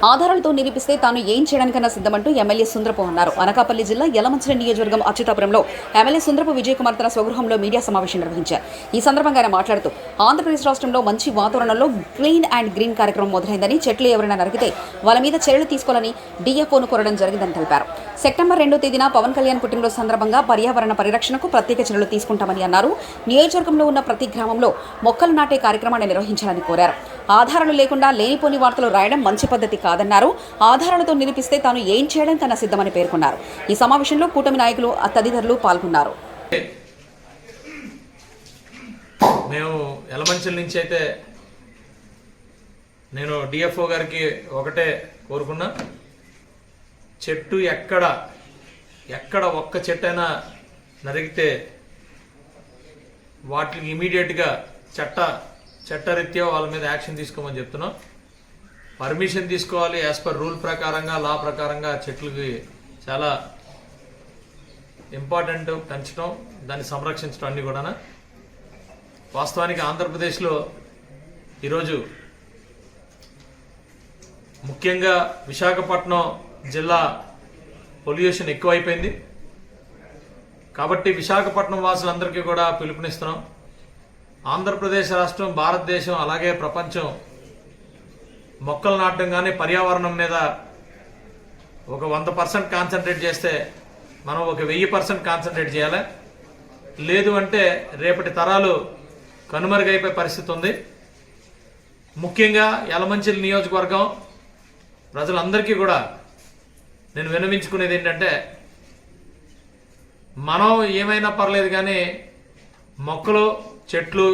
ఆధారాలతో నిరూపిస్తే తాను ఏం చేయడానికన్నా సిద్ధమంటూ ఎమ్మెల్యే సుందరపు అన్నారు. అనకాపల్లి జిల్లా యలమంచిలి నియోజకవర్గం అచ్యుతాపురంలో ఎమ్మెల్యే సుందరపు విజయకుమార్ తన స్వగృహంలో మీడియా సమావేశం నిర్వహించారు. ఈ సందర్భంగా ఆయన మాట్లాడుతూ ఆంధ్రప్రదేశ్ రాష్ట్రంలో మంచి వాతావరణంలో క్లీన్ అండ్ గ్రీన్ కార్యక్రమం మొదలైందని, చెట్లు ఎవరైనా నరికితే వాళ్ళ మీద చర్యలు తీసుకోవాలని డిఎఫ్ఓను కోరడం జరిగిందని తెలిపారు. సెప్టెంబర్ 2వ తేదీన పవన్ కళ్యాణ్ పుట్టినరోజు సందర్భంగా పర్యావరణ పరిరక్షణకు ప్రత్యేక చర్యలు తీసుకుంటామని అన్నారు. నియోజకవర్గంలో ఉన్న ప్రతి గ్రామంలో మొక్కలు నాటే కార్యక్రమాన్ని నిర్వహించాలని కోరారు. ఆధారాలు లేకుండా లేనిపోని వార్తలు రాయడం మంచి పద్ధతి కాదన్నారు. ఆధారాలతో నిరూపిస్తే తాను ఏం చేయడం కన్నా సిద్ధమని పేర్కొన్నారు. ఈ సమావేశంలో కూటమి నాయకులు తదితరులు పాల్గొన్నారు. మేము యలమంచిలి నుంచి అయితే నేను డిఎఫ్ఓ గారికి ఒకటే కోరుకున్నా, చెట్టు ఎక్కడ ఒక్క చెట్టు అయినా నరికితే వాటికి ఇమీడియట్గా చట్టరీత్యా వాళ్ళ మీద యాక్షన్ తీసుకోమని చెప్తున్నాం. పర్మిషన్ తీసుకోవాలి, యాజ్ పర్ రూల్ ప్రకారంగా, లా ప్రకారంగా చెట్లకి చాలా ఇంపార్టెంట్ పెంచడం, దాన్ని సంరక్షించడం అన్నీ కూడా. వాస్తవానికి ఆంధ్రప్రదేశ్లో ఈరోజు ముఖ్యంగా విశాఖపట్నం జిల్లా పొల్యూషన్ ఎక్కువైపోయింది. కాబట్టి విశాఖపట్నం వాసులందరికీ కూడా పిలుపునిస్తున్నాం. ఆంధ్రప్రదేశ్ రాష్ట్రం, భారతదేశం, అలాగే ప్రపంచం మొక్కలు నాటడం కానీ పర్యావరణం మీద ఒక 100% కాన్సన్ట్రేట్ చేస్తే మనం ఒక 1000% కాన్సన్ట్రేట్ చేయాలి. లేదు అంటే రేపటి తరాలు కనుమరుగైపోయే పరిస్థితి ఉంది. ముఖ్యంగా యలమంచిలి నియోజకవర్గం ప్రజలందరికీ కూడా నేను విన్నవించుకునేది ఏంటంటే, మనం ఏమైనా పర్లేదు కానీ మొక్కలు, చెట్లు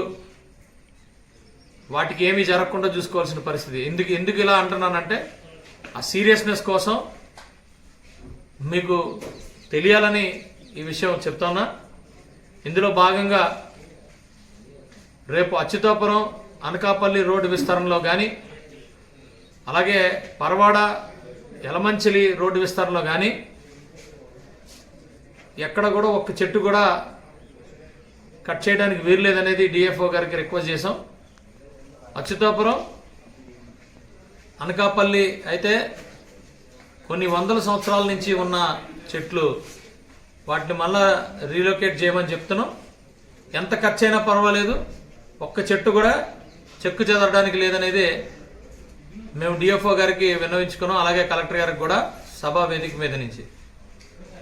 వాటికి ఏమీ జరగకుండా చూసుకోవాల్సిన పరిస్థితి. ఎందుకు ఇలా అంటున్నానంటే, ఆ సీరియస్నెస్ కోసం మీకు తెలియాలని ఈ విషయం చెప్తున్నా. ఇందులో భాగంగా రేపు అచ్యుతాపురం అనకాపల్లి రోడ్డు విస్తరణలో కానీ, అలాగే పరవాడ యలమంచిలి రోడ్డు విస్తరణలో కానీ ఎక్కడ కూడా ఒక్క చెట్టు కూడా కట్ చేయడానికి వీల్లేదనేది డిఎఫ్ఓ గారికి రిక్వెస్ట్ చేసాం. అచ్యుతాపురం, అనకాపల్లి అయితే కొన్ని వందల సంవత్సరాల నుంచి ఉన్న చెట్లు, వాటిని మళ్ళా రీలొకేట్ చేయమని చెప్తున్నాం. ఎంత ఖర్చు అయినా పర్వాలేదు, ఒక్క చెట్టు కూడా చెక్కు చెదరడానికి లేదనేది మేము డిఎఫ్ఓ గారికి విన్నవించుకున్నాం. అలాగే కలెక్టర్ గారికి కూడా సభా వేదిక మీద నుంచి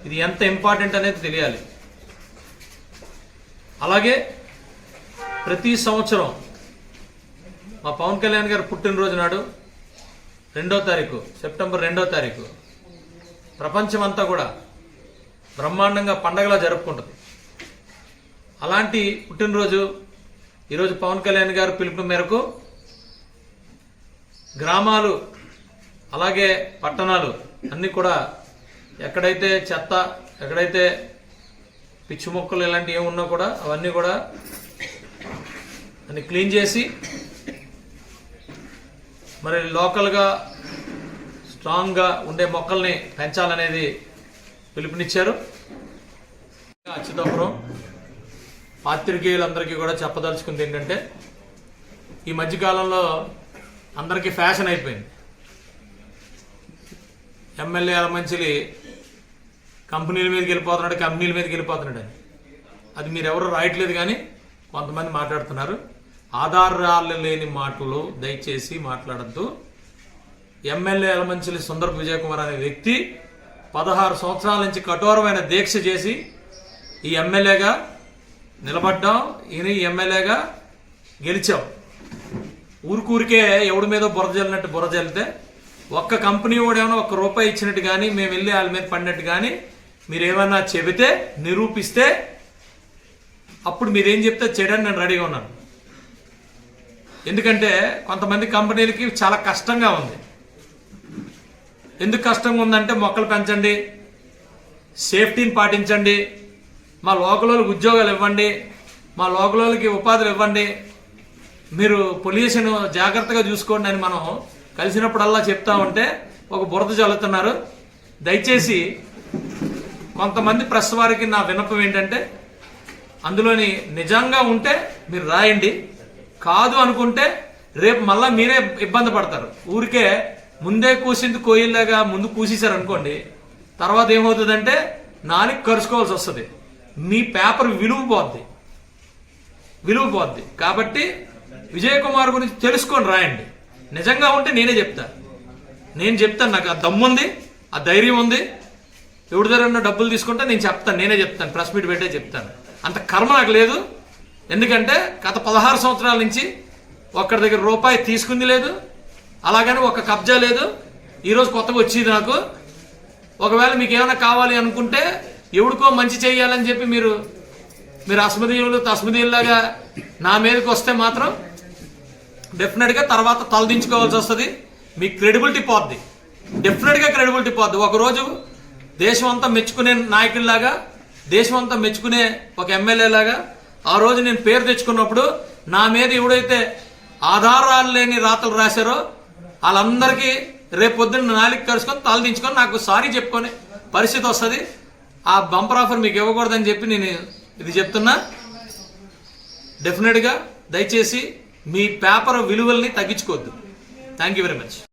ఇది ఎంత ఇంపార్టెంట్ అనేది తెలియాలి. అలాగే ప్రతి సంవత్సరం మా పవన్ కళ్యాణ్ గారు పుట్టినరోజు నాడు 2వ తారీఖు, సెప్టెంబర్ 2వ తారీఖు ప్రపంచమంతా కూడా బ్రహ్మాండంగా పండగలా జరుపుకుంటుంది. అలాంటి పుట్టినరోజు ఈరోజు పవన్ కళ్యాణ్ గారు పిలుపు మేరకు గ్రామాలు అలాగే పట్టణాలు అన్నీ కూడా ఎక్కడైతే చెత్త, ఎక్కడైతే పిచ్చి మొక్కలు ఇలాంటివి ఏమున్నా కూడా అవన్నీ కూడా అన్ని క్లీన్ చేసి మరి లోకల్గా స్ట్రాంగ్గా ఉండే మొక్కల్ని పెంచాలనేది పిలుపునిచ్చారు. అచ్యుతాపురం పాత్రికేయులందరికీ కూడా చెప్పదలుచుకుంది ఏంటంటే, ఈ మధ్యకాలంలో అందరికీ ఫ్యాషన్ అయిపోయింది ఎమ్మెల్యే యలమంచిలి కంపెనీల మీదకి వెళ్ళిపోతున్నాడు అని. అది మీరు ఎవరు రాయట్లేదు కానీ కొంతమంది మాట్లాడుతున్నారు. ఆధారాలు లేని మాటలు దయచేసి మాట్లాడద్దు. ఎమ్మెల్యే యలమంచిలి సుందరపు విజయకుమార్ అనే వ్యక్తి 16 సంవత్సరాల నుంచి కఠోరమైన దీక్ష చేసి ఈ ఎమ్మెల్యేగా నిలబడ్డాం. ఈయన ఎమ్మెల్యేగా గెలిచాం. ఊరికే ఎవడి మీద బురద జల్లినట్టు బురద జల్లితే, ఒక్క కంపెనీ వాడేమైనా ₹1 ఇచ్చినట్టు కానీ, మేము వెళ్ళి వాళ్ళ మీద పడినట్టు కానీ మీరేమన్నా చెబితే, నిరూపిస్తే అప్పుడు మీరేం చెప్తే చేయడానికి నేను రెడీగా ఉన్నాను. ఎందుకంటే కొంతమంది కంపెనీలకి చాలా కష్టంగా ఉంది. ఎందుకు కష్టంగా ఉందంటే, మొక్కలు పెంచండి, సేఫ్టీని పాటించండి, మా లోకల్ వాళ్ళకి ఉద్యోగాలు ఇవ్వండి, మా లోకల్ వాళ్ళకి ఉపాధులు ఇవ్వండి, మీరు పొల్యూషన్ జాగ్రత్తగా చూసుకోండి అని మనం కలిసినప్పుడల్లా చెప్తా ఉంటే ఒక బురద చల్లుతున్నారు. దయచేసి కొంతమంది ప్రెస్ వారికి నా విన్నపం ఏంటంటే, అందులోని నిజంగా ఉంటే మీరు రాయండి, కాదు అనుకుంటే రేపు మళ్ళా మీరే ఇబ్బంది పడతారు. ఊరికే ముందే కూసింది కోయిల్లాగా ముందు కూసేశారు అనుకోండి, తర్వాత ఏమవుతుందంటే నాలుగు కరుచుకోవాల్సి వస్తుంది, మీ పేపర్ విలువ పోద్ది. కాబట్టి విజయ్ కుమార్ గురించి తెలుసుకొని రాయండి. నిజంగా ఉంటే నేను చెప్తాను, నాకు ఆ దమ్ముంది, ఆ ధైర్యం ఉంది. ఎవరి దగ్గర డబ్బులు తీసుకుంటే నేనే చెప్తాను, ప్రెస్ మీట్ పెట్టే చెప్తాను. అంత కర్మ నాకు లేదు. ఎందుకంటే గత 16 సంవత్సరాల నుంచి ఒక్కడి దగ్గర రూపాయి తీసుకుంది లేదు, అలాగని ఒక కబ్జా లేదు. ఈరోజు కొత్తగా వచ్చేది నాకు. ఒకవేళ మీకు ఏమైనా కావాలి అనుకుంటే ఎవడికో మంచి చేయాలని చెప్పి మీరు అస్మదీయులు తస్మదీయుల్లాగా నా మీదకి వస్తే మాత్రం డెఫినెట్గా తర్వాత తలదించుకోవాల్సి వస్తుంది. మీ క్రెడిబిలిటీ పోద్ది, డెఫినెట్గా క్రెడిబిలిటీ పోద్ది. ఒకరోజు దేశం అంతా మెచ్చుకునే నాయకుడిలాగా, దేశం అంతా మెచ్చుకునే ఒక ఎమ్మెల్యే లాగా ఆ రోజు నేను పేరు తెచ్చుకున్నప్పుడు నా మీద ఎవడైతే ఆధారాలు లేని రాతలు రాశారో వాళ్ళందరికీ రేపు పొద్దున్న నాలుగు కరుచుకొని తలదించుకొని నాకు సారీ చెప్పుకొని పరిస్థితి వస్తుంది. ఆ బంపర్ ఆఫర్ మీకు ఇవ్వకూడదని చెప్పి నేను ఇది చెప్తున్నా. డెఫినెట్గా దయచేసి మీ పేపర్ విలువల్ని తగ్గించుకోవద్దు. Thank you very much.